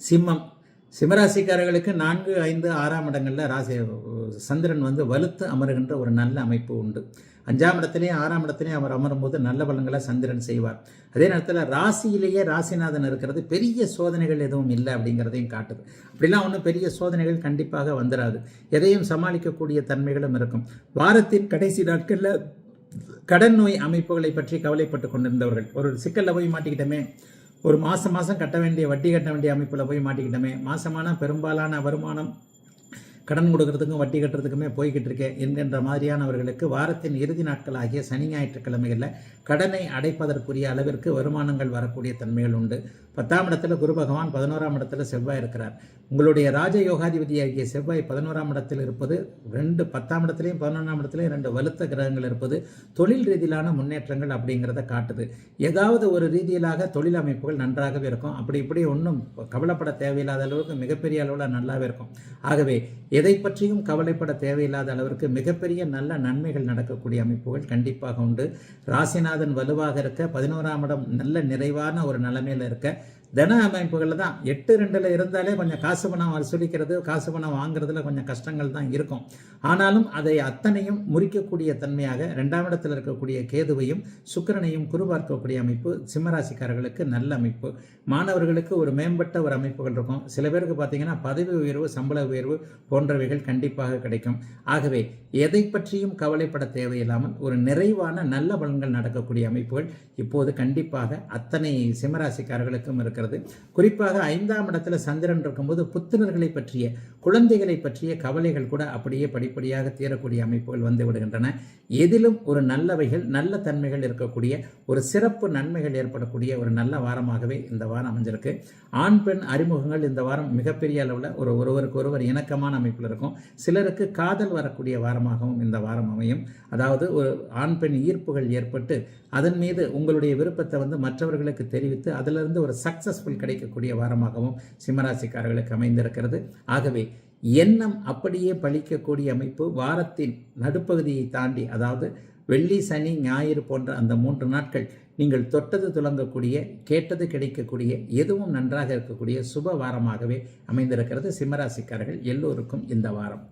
சிம்மம். சிம்மராசிக்காரர்களுக்கு 4, 5, 6ஆம் இடங்களில் சந்திரன் வலுத்து அமருகின்ற ஒரு நல்ல அமைப்பு உண்டு. 5ஆம் இடத்திலேயும் 6ஆம் இடத்திலேயும் அவர் அமரும்போது நல்ல பலன்களை சந்திரன் செய்வார். அதே நேரத்தில் ராசியிலேயே ராசிநாதன் இருக்கிறது பெரிய சோதனைகள் எதுவும் இல்லை அப்படிங்கிறதையும் காட்டுது. அப்படிலாம் ஒன்றும் பெரிய சோதனைகள் கண்டிப்பாக வந்துடாது. எதையும் சமாளிக்கக்கூடிய தன்மைகளும் இருக்கும். வாரத்தின் கடைசி நாட்களில் கடன் நோய் அமைப்புகளை பற்றி கவலைப்பட்டு கொண்டிருந்தவர்கள், ஒரு சிக்கலில் போய் மாட்டிக்கிட்டோமே, ஒரு மாதம் கட்ட வேண்டிய வட்டி கட்ட வேண்டிய அமைப்பில் போய் மாட்டிக்கிட்டோமே, மாசமான பெரும்பாலான வருமானம் கடன் கொடுக்கறதுக்கும் வட்டி கட்டுறதுக்குமே போய்கிட்டு இருக்கேன் என்கின்ற மாதிரியானவர்களுக்கு வாரத்தின் இறுதி நாட்கள் ஆகிய சனி ஞாயிற்றுக்கிழமைகளில் கடனை அடைப்பதற்குரிய அளவிற்கு வருமானங்கள் வரக்கூடிய தன்மைகள் உண்டு. 10ஆம் இடத்துல குரு பகவான், 11ஆம் இடத்துல செவ்வாய் இருக்கிறார். உங்களுடைய ராஜ யோகாதிபதியாகிய செவ்வாய் 11ஆம் இடத்தில் இருப்பது, 10ஆம் இடத்துலையும் 11ஆம் இடத்துலையும் 2 வலுத்த கிரகங்கள் இருப்பது தொழில் ரீதியிலான முன்னேற்றங்கள் அப்படிங்கிறத காட்டுது. ஏதாவது ஒரு ரீதியிலாக தொழில் அமைப்புகள் நன்றாகவே இருக்கும். அப்படி இப்படி ஒன்றும் கவலைப்பட தேவையில்லாத அளவுக்கு மிகப்பெரிய அளவில் நல்லாவே இருக்கும். ஆகவே எதை பற்றியும் கவலைப்பட தேவையில்லாத அளவிற்கு மிகப்பெரிய நல்ல நன்மைகள் நடக்கக்கூடிய அமைப்புகள் கண்டிப்பாக உண்டு. ராசிநாதன் வலுவாக இருக்க, 11ஆம் இடம் நல்ல நிறைவான ஒரு நிலைமையில் இருக்க, தன அமைப்புகளில் தான் 8-2 இருந்தாலே கொஞ்சம் காசு பணம் வசூலிக்கிறது, காசு பணம் வாங்குறதுல கொஞ்சம் கஷ்டங்கள் தான் இருக்கும். ஆனாலும் அதை அத்தனையும் முறிக்கக்கூடிய தன்மையாக 2ஆம் இடத்தில் இருக்கக்கூடிய கேதுவையும் சுக்கிரனையும் குரு பார்க்கக்கூடிய அமைப்பு சிம்மராசிக்காரர்களுக்கு நல்ல அமைப்பு. மாணவர்களுக்கு ஒரு மேம்பட்ட ஒரு அமைப்புகள் இருக்கும். சில பேருக்கு பார்த்தீங்கன்னா பதவி உயர்வு, சம்பள உயர்வு போன்றவைகள் கண்டிப்பாக கிடைக்கும். ஆகவே எதை பற்றியும் கவலைப்பட தேவையில்லாமல் ஒரு நிறைவான நல்ல பலன்கள் நடக்கக்கூடிய அமைப்புகள் இப்போது கண்டிப்பாக அத்தனை சிம்மராசிக்காரர்களுக்கும் இருக்கிறது. குறிப்பாக 5ஆம் இடத்துல சந்திரன் இருக்கும்போது புத்திரர்களை பற்றிய, குழந்தைகளை பற்றிய கவலைகள் கூட அப்படியே படிப்படியாக தீரக்கூடிய அமைப்புகள் வந்து விடுகின்றன. எதிலும் ஒரு நல்லவைகள், நல்ல தன்மைகள் இருக்கக்கூடிய ஒரு சிறப்பு நன்மைகள் ஏற்படக்கூடிய ஒரு நல்ல வாரமாகவே இந்த வாரம் அமைஞ்சிருக்கு. ஆண் பெண் அறிமுகங்கள் இந்த வாரம் மிகப்பெரிய அளவில் ஒருவருக்கு ஒருவர் இணக்கமான அமைப்பில் இருக்கும். சிலருக்கு காதல் வரக்கூடிய வாரமாகவும் இந்த வாரம் அமையும். அதாவது ஒரு ஆண் பெண் ஈர்ப்புகள் ஏற்பட்டு அதன் மீது உங்களுடைய விருப்பத்தை மற்றவர்களுக்கு தெரிவித்து அதிலிருந்து ஒரு சக்சஸ்ஃபுல் கிடைக்கக்கூடிய வாரமாகவும் சிம்மராசிக்காரர்களுக்கு அமைந்திருக்கிறது. ஆகவே எண்ணம் அப்படியே பலிக்கக்கூடிய அமைப்பு வாரத்தின் நடுப்பகுதியை தாண்டி, அதாவது வெள்ளி, சனி, ஞாயிறு போன்ற அந்த 3 நாட்கள் நீங்கள் தொட்டது துலங்கக்கூடிய, கேட்டது கிடைக்கக்கூடிய, எதுவும் நன்றாக இருக்கக்கூடிய சுப வாரமாகவே அமைந்திருக்கிறது சிம்மராசிக்காரர்கள் எல்லோருக்கும் இந்த வாரம்.